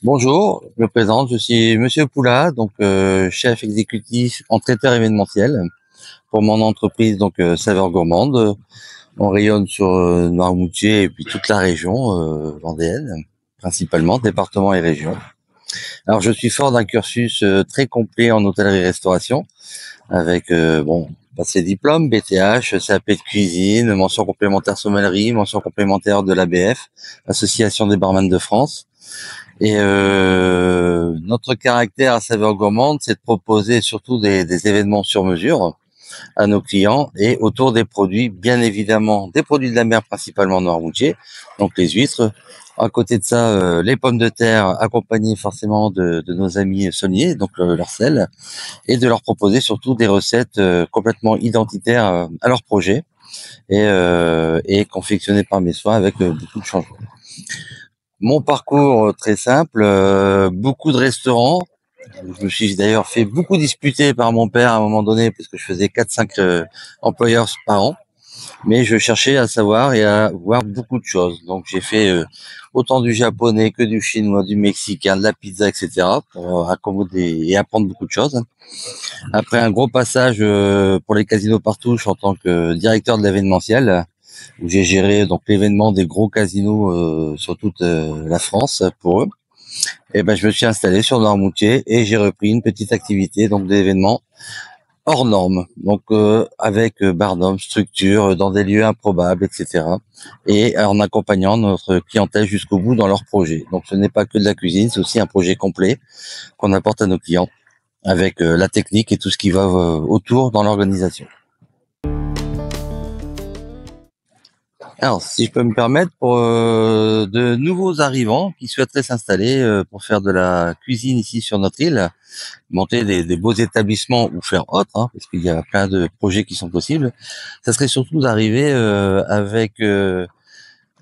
Bonjour, je me présente, je suis Monsieur Poula, donc chef exécutif en traiteur événementiel pour mon entreprise Saveurs Gourmandes. On rayonne sur Noirmoutier et puis toute la région vendéenne, principalement département et région. Alors je suis fort d'un cursus très complet en hôtellerie-restauration avec passé diplôme, BTH, CAP de cuisine, mention complémentaire sommellerie, mention complémentaire de l'ABF, Association des barman de France. Et notre caractère à Saveurs Gourmandes, c'est de proposer surtout des événements sur mesure à nos clients et autour des produits, bien évidemment, des produits de la mer, principalement noirmoutier, donc les huîtres. À côté de ça, les pommes de terre, accompagnées forcément de nos amis sauniers, donc leur sel, et de leur proposer surtout des recettes complètement identitaires à leur projet et confectionnées par mes soins avec beaucoup de changements. Mon parcours très simple, beaucoup de restaurants. Je me suis d'ailleurs fait beaucoup disputer par mon père à un moment donné parce que je faisais 4-5 employeurs par an. Mais je cherchais à savoir et à voir beaucoup de choses. Donc j'ai fait autant du japonais que du chinois, du mexicain, de la pizza, etc. pour accommoder et apprendre beaucoup de choses. Après un gros passage pour les casinos partout en tant que directeur de l'événementiel, où j'ai géré donc l'événement des gros casinos sur toute la France pour eux. Et ben je me suis installé sur Noirmoutier et j'ai repris une petite activité donc d'événements hors normes, donc avec barnum, structure, dans des lieux improbables, etc. Et en accompagnant notre clientèle jusqu'au bout dans leurs projets. Donc ce n'est pas que de la cuisine, c'est aussi un projet complet qu'on apporte à nos clients avec la technique et tout ce qui va autour dans l'organisation. Alors, si je peux me permettre, pour de nouveaux arrivants qui souhaiteraient s'installer pour faire de la cuisine ici sur notre île, monter des beaux établissements ou faire autre, hein, parce qu'il y a plein de projets qui sont possibles, ça serait surtout d'arriver avec un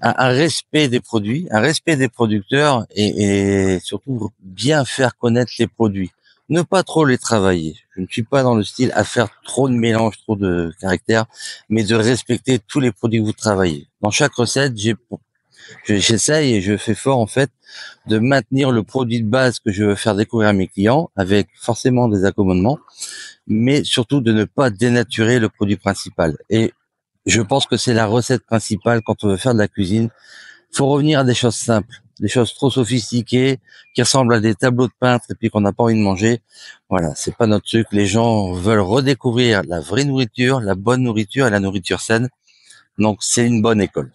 respect des produits, un respect des producteurs et surtout bien faire connaître les produits. Ne pas trop les travailler. Je ne suis pas dans le style à faire trop de mélange, trop de caractère, mais de respecter tous les produits que vous travaillez. Dans chaque recette, j'essaye et je fais fort en fait de maintenir le produit de base que je veux faire découvrir à mes clients avec forcément des accommodements, mais surtout de ne pas dénaturer le produit principal. Et je pense que c'est la recette principale quand on veut faire de la cuisine. Il faut revenir à des choses simples, des choses trop sophistiquées qui ressemblent à des tableaux de peintre et puis qu'on n'a pas envie de manger. Voilà, c'est pas notre truc. Les gens veulent redécouvrir la vraie nourriture, la bonne nourriture et la nourriture saine. Donc c'est une bonne école.